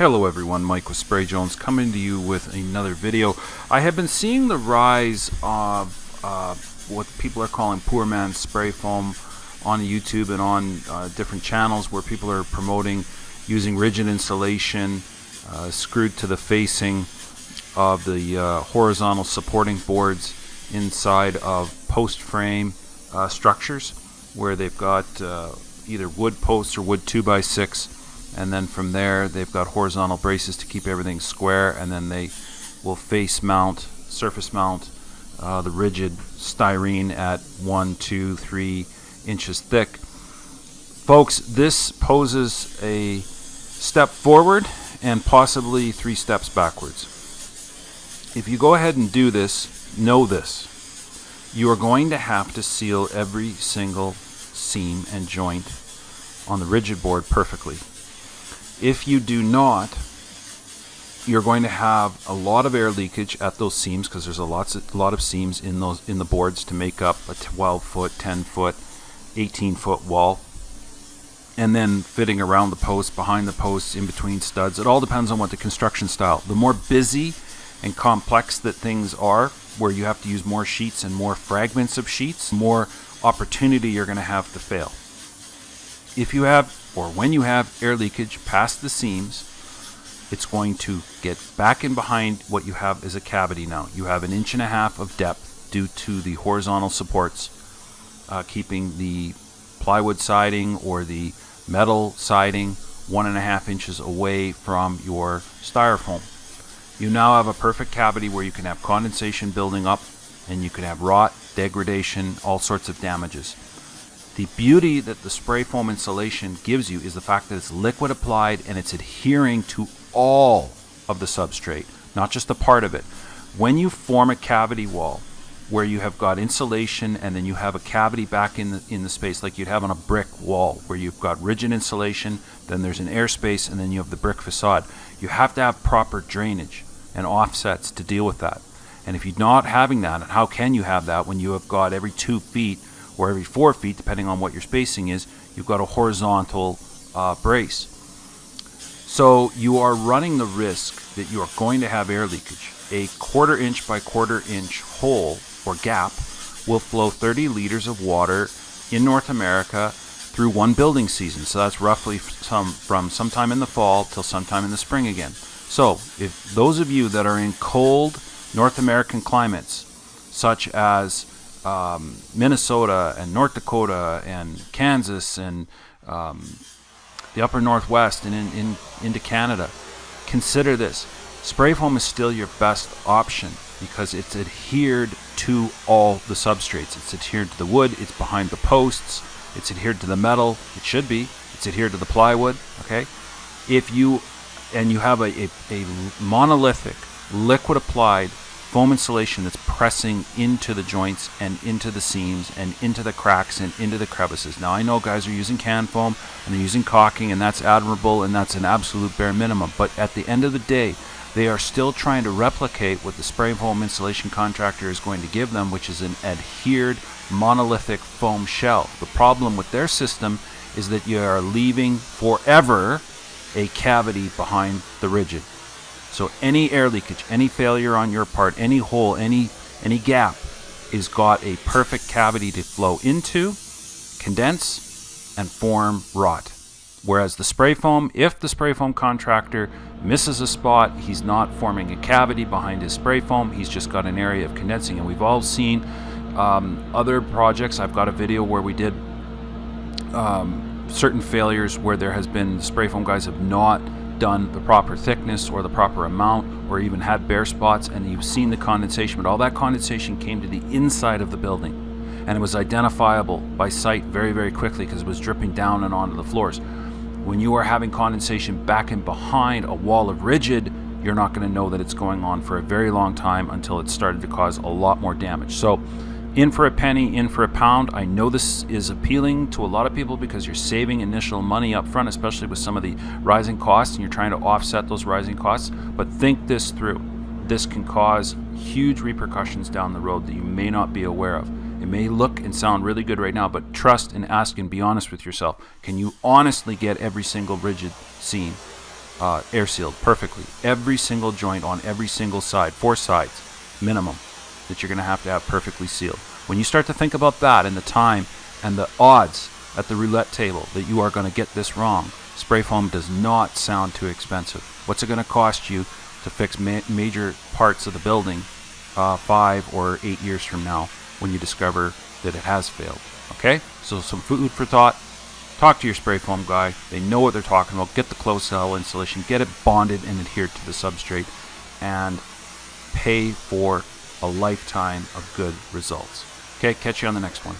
Hello everyone, Mike with Spray Jones coming to you with another video. I have been seeing the rise of what people are calling poor man's spray foam on YouTube and on different channels where people are promoting using rigid insulation screwed to the facing of the horizontal supporting boards inside of post frame structures where they've got either wood posts or wood 2x6. And then from there they've got horizontal braces to keep everything square, and then they will surface mount the rigid styrene at 1, 2, 3 inches thick. Folks, this poses a step forward and possibly 3 steps backwards. If you go ahead and do this, know this: you are going to have to seal every single seam and joint on the rigid board perfectly. If you do not, you're going to have a lot of air leakage at those seams, because there's a lot of seams in the boards to make up a 12-foot, 10-foot, 18-foot wall, and then fitting around the posts, behind the posts, in between studs. It all depends on what the construction style. The more busy and complex that things are, where you have to use more sheets and more fragments of sheets, more opportunity you're going to have to fail. If you have, or when you have, air leakage past the seams, it's going to get back in behind what you have is a cavity now. You have 1.5 inches of depth due to the horizontal supports keeping the plywood siding or the metal siding 1.5 inches away from your styrofoam. You now have a perfect cavity where you can have condensation building up, and you can have rot, degradation, all sorts of damages. The beauty that the spray foam insulation gives you is the fact that it's liquid applied and it's adhering to all of the substrate, not just a part of it. When you form a cavity wall where you have got insulation and then you have a cavity back in the space, like you'd have on a brick wall where you've got rigid insulation, then there's an airspace, and then you have the brick facade, you have to have proper drainage and offsets to deal with that. And if you're not having that, how can you have that when you have got every 2 feet or every 4 feet, depending on what your spacing is, you've got a horizontal brace? So you are running the risk that you are going to have air leakage. A 1/4 inch by 1/4 inch hole or gap will flow 30 liters of water in North America through one building season. So that's roughly from sometime in the fall till sometime in the spring again. So if those of you that are in cold North American climates, such as Minnesota and North Dakota and Kansas and the upper Northwest and into Canada, consider this. Spray foam is still your best option because it's adhered to all the substrates. It's adhered to the wood, it's behind the posts, it's adhered to the metal, it should be, it's adhered to the plywood, okay? If you have a monolithic, liquid applied foam insulation that's pressing into the joints and into the seams and into the cracks and into the crevices. Now I know guys are using can foam and they're using caulking, and that's admirable and that's an absolute bare minimum, but at the end of the day they are still trying to replicate what the spray foam insulation contractor is going to give them, which is an adhered monolithic foam shell. The problem with their system is that you are leaving forever a cavity behind the rigid. So any air leakage, any failure on your part, any hole, any gap is got a perfect cavity to flow into, condense, and form rot. Whereas the spray foam, if the spray foam contractor misses a spot, he's not forming a cavity behind his spray foam, he's just got an area of condensing. And we've all seen other projects. I've got a video where we did certain failures where there has been, the spray foam guys have not done the proper thickness or the proper amount, or even had bare spots, and you've seen the condensation, but all that condensation came to the inside of the building, and it was identifiable by sight very, very quickly because it was dripping down and onto the floors. When you are having condensation back and behind a wall of rigid, you're not going to know that it's going on for a very long time until it started to cause a lot more damage. So in for a penny, in for a pound. I know this is appealing to a lot of people because you're saving initial money up front, especially with some of the rising costs, and you're trying to offset those rising costs. But think this through. This can cause huge repercussions down the road that you may not be aware of. It may look and sound really good right now, but trust and ask and be honest with yourself. Can you honestly get every single rigid seam air sealed perfectly. Every single joint on every single side, 4 sides minimum, that you're going to have perfectly sealed. When you start to think about that and the time and the odds at the roulette table that you are going to get this wrong, spray foam does not sound too expensive. What's it going to cost you to fix major parts of the building 5 or 8 years from now when you discover that it has failed? Okay, so some food for thought. Talk to your spray foam guy. They know what they're talking about. Get the closed cell insulation, get it bonded and adhered to the substrate, and pay for a lifetime of good results. Okay, catch you on the next one.